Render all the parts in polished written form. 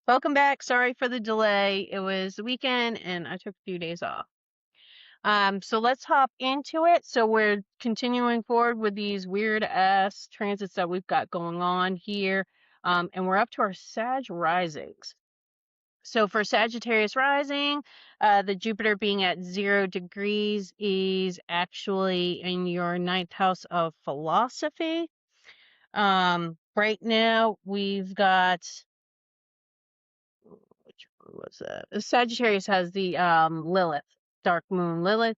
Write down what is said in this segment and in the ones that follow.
Welcome back. Sorry for the delay. It was the weekend and I took a few days off. So let's hop into it. So we're continuing forward with these weird ass transits that we've got going on here. And we're up to our Sag risings. So for Sagittarius rising, the Jupiter being at 0 degrees is actually in your ninth house of philosophy. Right now we've got which one was that? Sagittarius has the Lilith, dark moon Lilith.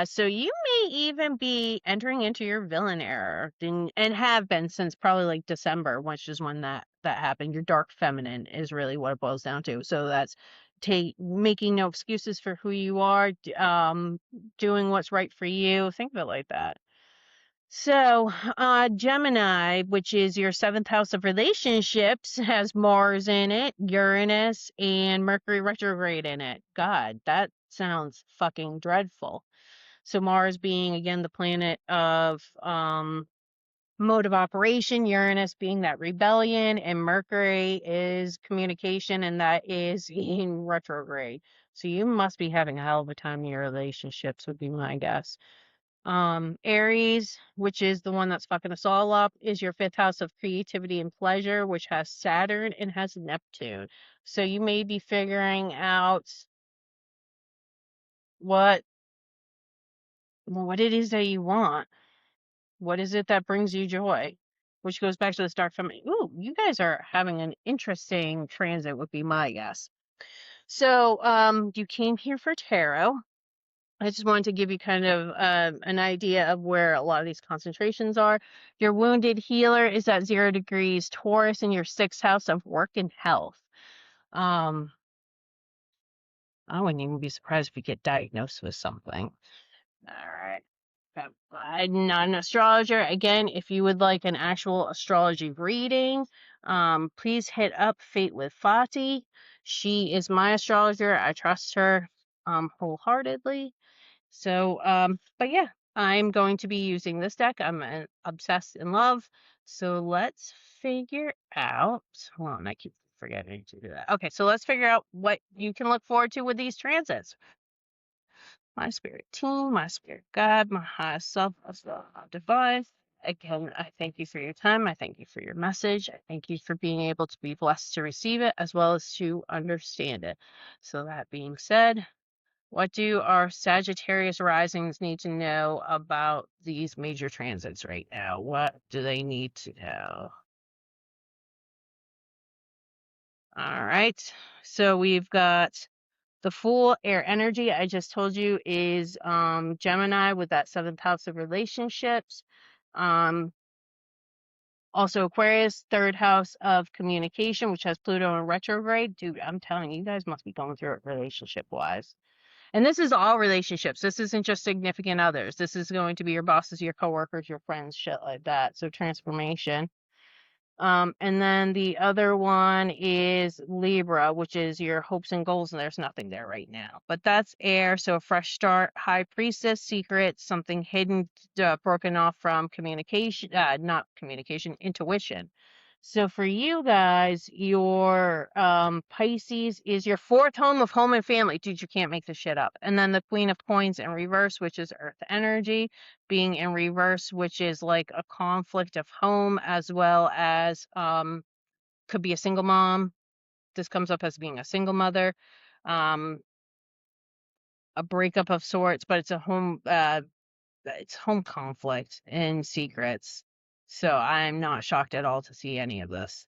So you may even be entering into your villain era and have been since probably like December, which is when that happened. Your dark feminine is really what it boils down to. So that's making no excuses for who you are, doing what's right for you. Think of it like that. So, Gemini, which is your seventh house of relationships, has Mars in it, Uranus, and Mercury retrograde in it. God, that sounds fucking dreadful. So, Mars being again the planet of mode of operation, Uranus being that rebellion, and Mercury is communication, and that is in retrograde. So, you must be having a hell of a time in your relationships, would be my guess. Aries, which is the one that's fucking us all up, is your fifth house of creativity and pleasure, which has Saturn and has Neptune. So you may be figuring out what it is that you want. What is it that brings you joy? Which goes back to the start from, ooh, you guys are having an interesting transit would be my guess. So, you came here for tarot. I just wanted to give you kind of an idea of where a lot of these concentrations are. Your wounded healer is at 0 degrees Taurus in your sixth house of work and health. I wouldn't even be surprised if you get diagnosed with something. All right. I'm not an astrologer. Again, if you would like an actual astrology reading, please hit up Fate with Fati. She is my astrologer. I trust her wholeheartedly. So, but yeah, I'm going to be using this deck. I'm obsessed in love. So let's figure out. Hold on, I keep forgetting to do that. Okay, so let's figure out what you can look forward to with these transits. My spirit team, my spirit guide, my highest self, as the divine. Again, I thank you for your time. I thank you for your message. I thank you for being able to be blessed to receive it as well as to understand it. So that being said, what do our Sagittarius risings need to know about these major transits right now? What do they need to know? All right. So we've got the full air energy I just told you is Gemini with that seventh house of relationships. Also Aquarius, third house of communication, which has Pluto in retrograde. Dude, I'm telling you, you guys must be going through it relationship wise. And this is all relationships. This isn't just significant others. This is going to be your bosses, your coworkers, your friends, shit like that. So transformation. And then the other one is Libra, which is your hopes and goals, and there's nothing there right now. But that's air, so a fresh start, high priestess, secret, something hidden, broken off from communication, not communication, intuition. So for you guys, your Pisces is your fourth home of home and family. Dude, you can't make this shit up. And then the Queen of Coins in reverse, which is Earth energy, being in reverse, which is like a conflict of home as well as could be a single mom. This comes up as being a single mother, um, a breakup of sorts, but it's home conflict and secrets. So I'm not shocked at all to see any of this.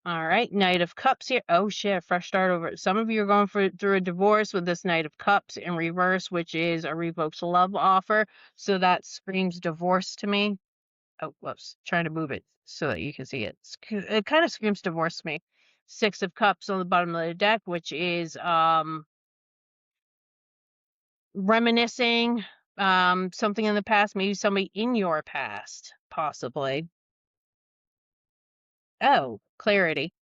All right, Knight of Cups here. Oh shit, fresh start over. Some of you are going through a divorce with this Knight of Cups in reverse, which is a revoked love offer. So that screams divorce to me. Oh, whoops, trying to move it so that you can see it. It kind of screams divorce to me. Six of Cups on the bottom of the deck, which is reminiscing something in the past, maybe somebody in your past, possibly. Oh, clarity.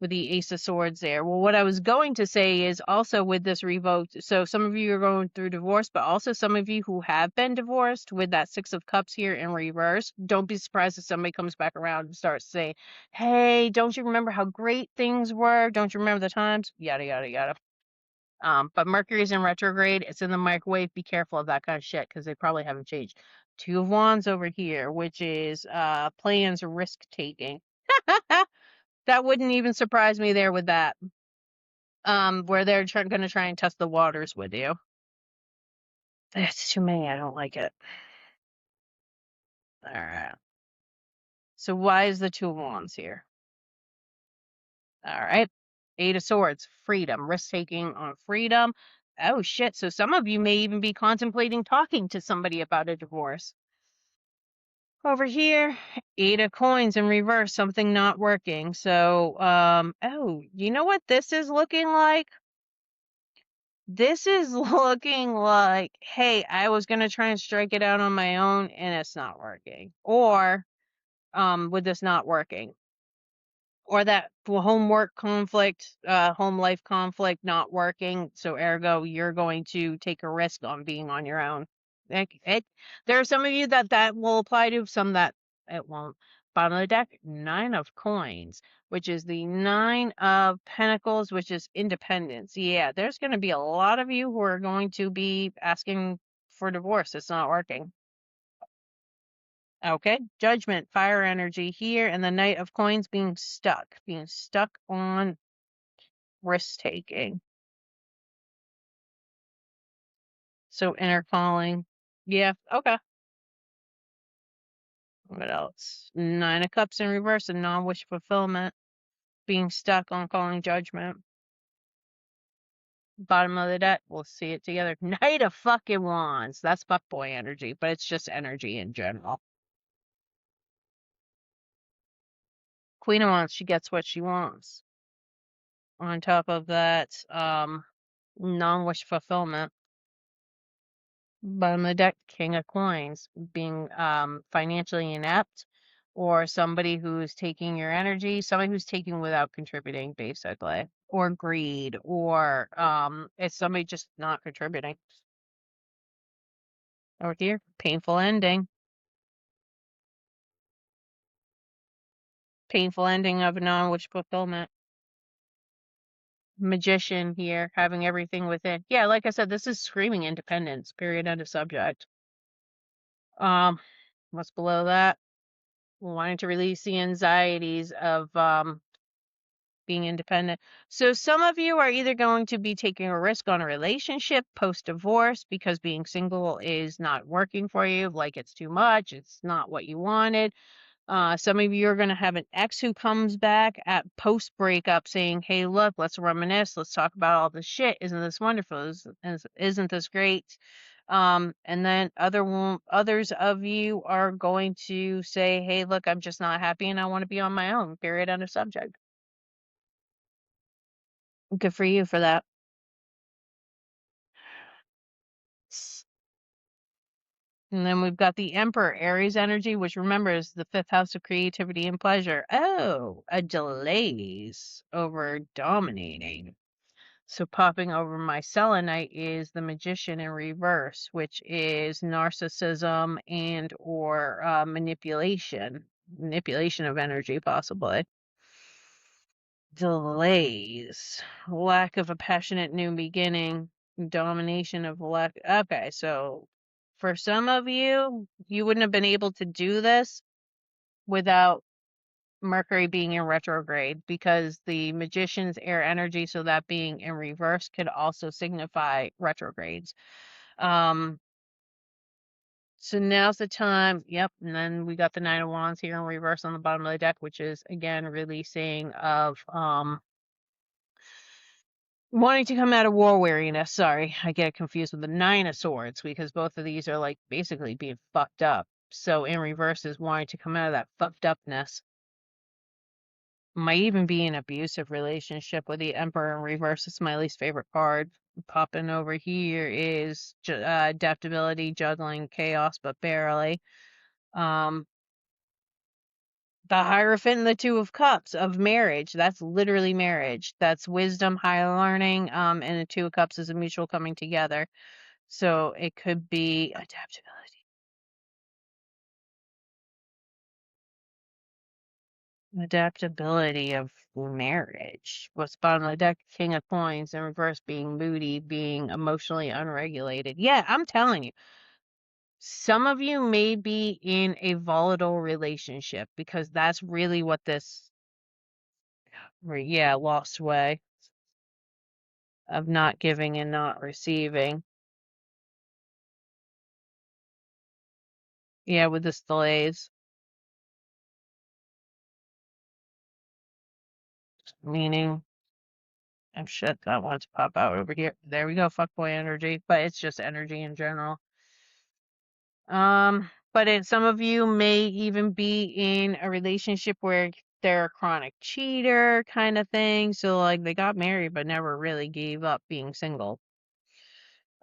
with the Ace of Swords there. Well, what I was going to say is also with this revoked, so some of you are going through divorce, but also some of you who have been divorced with that Six of Cups here in reverse, don't be surprised if somebody comes back around and starts saying, hey, don't you remember how great things were? Don't you remember the times? Yada, yada, yada. But Mercury's in retrograde. It's in the microwave. Be careful of that kind of shit because they probably haven't changed. Two of Wands over here, which is plans risk taking. That wouldn't even surprise me there with that. Where they're going to try and test the waters with you. That's too many. I don't like it. All right. So why is the Two of Wands here? All right. Eight of Swords, freedom, risk taking on freedom. Oh shit. So some of you may even be contemplating talking to somebody about a divorce. Over here, Eight of Coins in reverse, something not working. So, oh, you know what this is looking like? This is looking like, hey, I was going to try and strike it out on my own and it's not working. Or, with this not working. Or that homework conflict, home life conflict not working. So ergo, you're going to take a risk on being on your own. There are some of you that will apply to, some that it won't. Bottom of the deck, Nine of Coins, which is the Nine of Pentacles, which is independence. Yeah, there's going to be a lot of you who are going to be asking for divorce. It's not working. Okay, Judgment, fire energy here, and the Knight of Coins being stuck on risk taking. So inner calling. Yeah, okay. What else? Nine of Cups in reverse and non-wish fulfillment. Being stuck on calling judgment. Bottom of the deck, we'll see it together. Knight of fucking Wands. That's fuckboy energy, but it's just energy in general. Queen of Wands, she gets what she wants. On top of that, non-wish fulfillment. Bottom of the deck, King of Coins, being financially inept, or somebody who's taking your energy, somebody who's taking without contributing, basically, or greed, or it's somebody just not contributing. Over here, painful ending. Painful ending of a non-wish fulfillment. Magician here, having everything within. Yeah, like I said, this is screaming independence, period, end of subject. What's below that? Wanting to release the anxieties of being independent. So some of you are either going to be taking a risk on a relationship post-divorce because being single is not working for you, like it's too much, it's not what you wanted. Some of you are going to have an ex who comes back at post-breakup saying, hey, look, let's reminisce. Let's talk about all this shit. Isn't this wonderful? Isn't this great? And then others of you are going to say, hey, look, I'm just not happy and I want to be on my own, period, end of subject. Good for you for that. And then we've got the Emperor, Aries energy, which remember is the fifth house of creativity and pleasure. Oh, a delays over dominating. So popping over my selenite is the Magician in reverse, which is narcissism and or manipulation of energy, possibly. Delays, lack of a passionate new beginning, domination of lack. Okay, so for some of you, you wouldn't have been able to do this without Mercury being in retrograde, because the Magician's air energy, so that being in reverse, could also signify retrogrades. So now's the time. Yep, and then we got the Nine of Wands here in reverse on the bottom of the deck, which is again releasing of wanting to come out of war weariness. Sorry, I get confused with the Nine of Swords because both of these are like basically being fucked up. So in reverse is wanting to come out of that fucked upness. Might even be an abusive relationship with the Emperor in reverse. It's my least favorite card. Popping over here is adaptability, juggling, chaos, but barely. The Hierophant and the Two of Cups of marriage. That's literally marriage. That's wisdom, higher learning, and the Two of Cups is a mutual coming together. So it could be adaptability. Adaptability of marriage. What's bottom of the deck? King of Coins in reverse, being moody, being emotionally unregulated. Yeah, I'm telling you. Some of you may be in a volatile relationship because that's really what this, yeah, lost way of not giving and not receiving. Yeah, with this delays, meaning, oh shit, that wants to pop out over here. There we go, fuckboy energy, but it's just energy in general. But some of you may even be in a relationship where they're a chronic cheater kind of thing. So like they got married but never really gave up being single.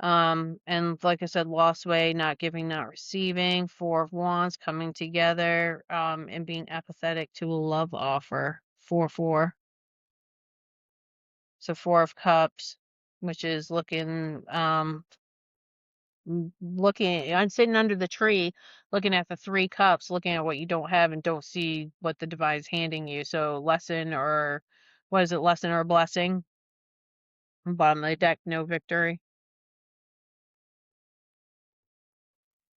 And like I said, lost way, not giving, not receiving, Four of Wands coming together, and being apathetic to a love offer. 4-4. So Four of Cups, which is looking, I'm sitting under the tree, looking at the Three Cups, looking at what you don't have and don't see what the divine's handing you. So lesson or, what is it, lesson or blessing? Bottom of the deck, no victory.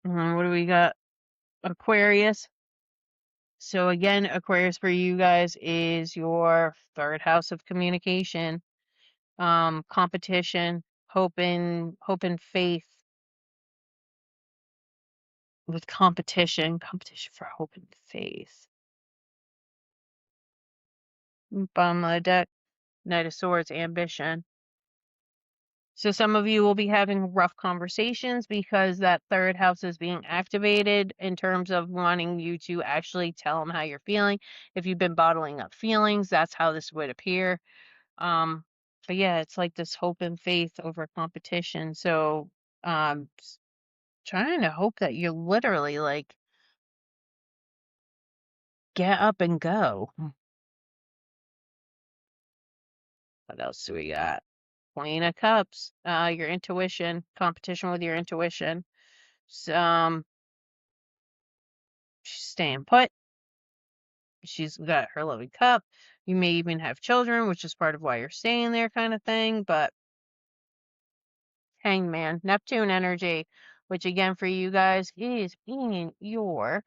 What do we got? Aquarius. So again, Aquarius for you guys is your third house of communication, competition, hope and faith with competition for hope and faith. Bottom of the deck, Knight of Swords, ambition. So some of you will be having rough conversations because that third house is being activated in terms of wanting you to actually tell them how you're feeling. If you've been bottling up feelings, that's how this would appear. But yeah, it's like this hope and faith over competition. So, trying to hope that you literally like get up and go. What else do we got? Queen of Cups, your intuition, competition with your intuition. So, she's staying put. She's got her loving cup. You may even have children, which is part of why you're staying there, kind of thing. But Hangman, Neptune energy, which again for you guys is in your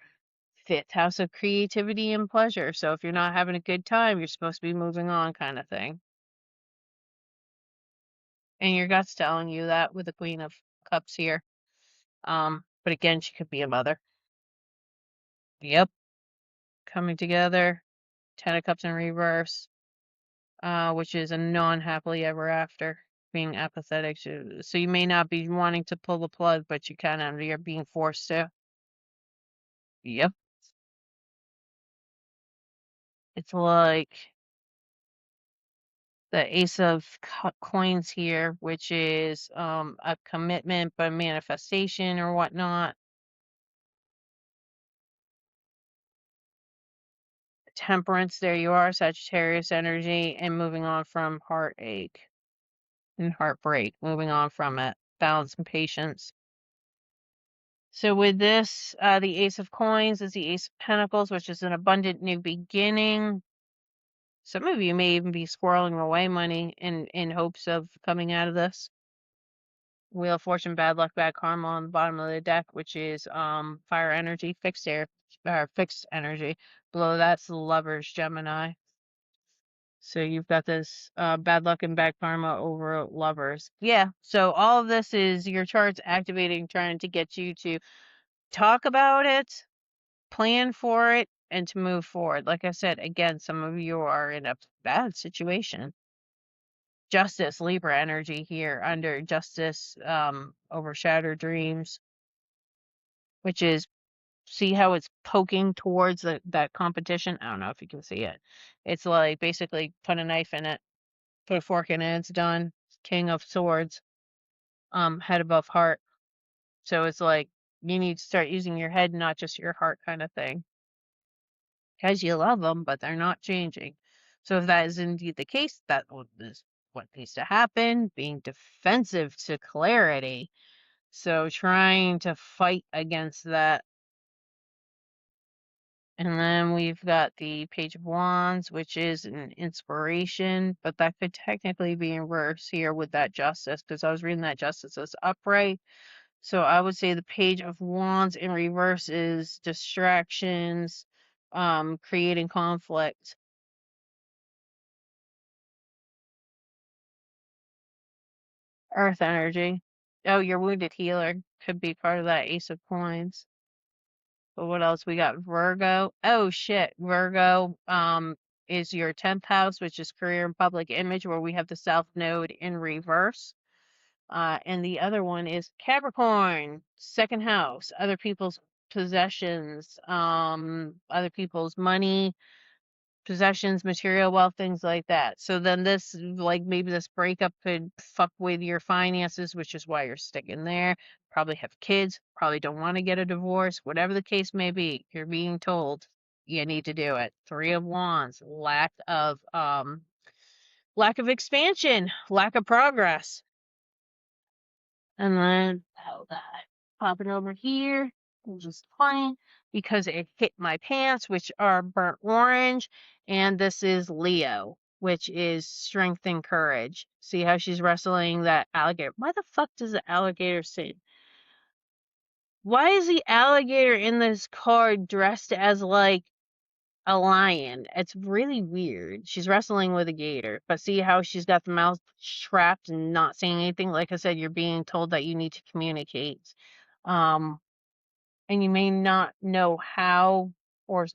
fifth house of creativity and pleasure. So if you're not having a good time, you're supposed to be moving on, kind of thing. And your gut's telling you that with the Queen of Cups here. But again, she could be a mother. Yep. Coming together. Ten of Cups in reverse, which is a non-happily ever after, being apathetic. So you may not be wanting to pull the plug, but you're being forced to. Yep. It's like the Ace of Coins here, which is a commitment by manifestation or whatnot. Temperance, there you are, Sagittarius energy, and moving on from heartache and heartbreak, moving on from it, balance and patience. So with this, the Ace of Coins is the Ace of Pentacles, which is an abundant new beginning. Some of you may even be squirreling away money in hopes of coming out of this. Wheel of Fortune, bad luck, bad karma on the bottom of the deck, which is fire energy, fixed air, or fixed energy. Below that's the Lovers, Gemini. So you've got this bad luck and bad karma over Lovers. Yeah, so all of this is your charts activating, trying to get you to talk about it, plan for it, and to move forward. Like I said, again, some of you are in a bad situation. Justice, Libra energy here under Justice, over Shattered Dreams, which is, see how it's poking towards that competition? I don't know if you can see it. It's like basically put a knife in it, put a fork in it, it's done. King of Swords, head above heart. So it's like you need to start using your head, not just your heart, kind of thing. because you love them, but they're not changing. So if that is indeed the case, that is what needs to happen, being defensive to clarity. So trying to fight against that. And then we've got the Page of Wands, which is an inspiration, but that could technically be in reverse here with that Justice, because I was reading that Justice as upright. So I would say the Page of Wands in reverse is distractions, creating conflict. Earth energy. Oh, your wounded healer could be part of that Ace of Coins. But what else? We got Virgo. Oh shit. Virgo is your 10th house, which is career and public image, where we have the South Node in reverse. And the other one is Capricorn, second house, other people's possessions, other people's money, possessions, material wealth, things like that. So then this, like maybe this breakup could fuck with your finances, which is why you're sticking there. Probably have kids, probably don't want to get a divorce, whatever the case may be. You're being told you need to do it. Three of Wands, lack of expansion, lack of progress. And then popping over here, just fine because it hit my pants, which are burnt orange, and this is Leo, which is strength and courage. See how she's wrestling that alligator? Why the fuck does the alligator sit? Why is the alligator in this card dressed as like a lion? It's really weird. She's wrestling with a gator, but see how she's got the mouth trapped and not saying anything? Like I said, you're being told that you need to communicate. Um, and you may not know how or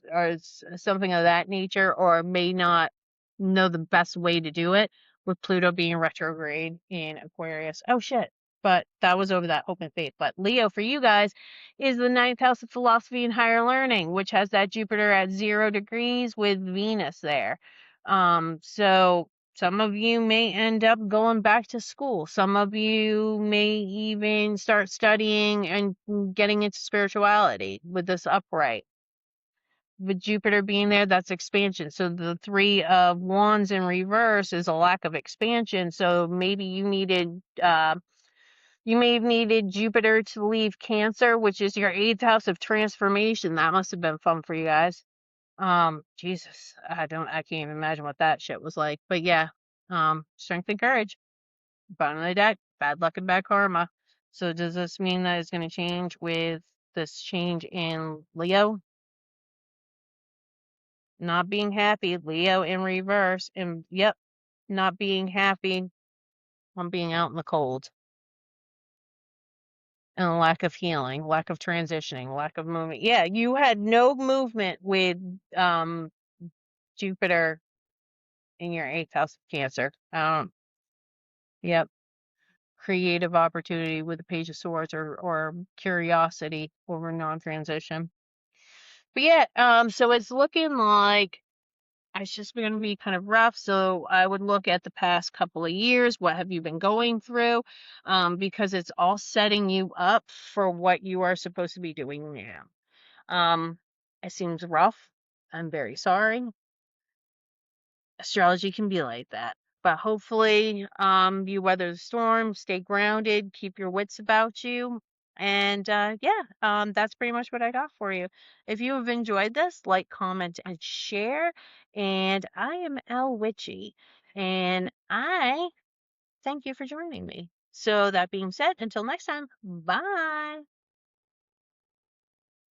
something of that nature, or may not know the best way to do it with Pluto being retrograde in Aquarius. Oh shit. But that was over that hope and faith. But Leo for you guys is the 9th house of philosophy and higher learning, which has that Jupiter at 0 degrees with Venus there. So some of you may end up going back to school. Some of you may even start studying and getting into spirituality with this upright. With Jupiter being there, that's expansion. So the Three of Wands in reverse is a lack of expansion. So maybe you may have needed Jupiter to leave Cancer, which is your 8th house of transformation. That must have been fun for you guys. Jesus, I can't even imagine what that shit was like. But yeah, strength and courage. Bottom of the deck, bad luck and bad karma. So does this mean that it's going to change with this change in Leo? Not being happy, Leo in reverse, and yep, not being happy on being out in the cold. And a lack of healing, lack of transitioning, lack of movement. Yeah, you had no movement with Jupiter in your 8th house of Cancer. Yep. Creative opportunity with the Page of Swords, or curiosity over non-transition. But yeah, so it's looking like it's just going to be kind of rough. So I would look at the past couple of years. What have you been going through? Because it's all setting you up for what you are supposed to be doing now. It seems rough. I'm very sorry. Astrology can be like that. But hopefully, you weather the storm, stay grounded, keep your wits about you. And yeah, that's pretty much what I got for you. If you have enjoyed this, like, comment, and share. And I am El Witchy, and I thank you for joining me. So that being said, until next time, bye.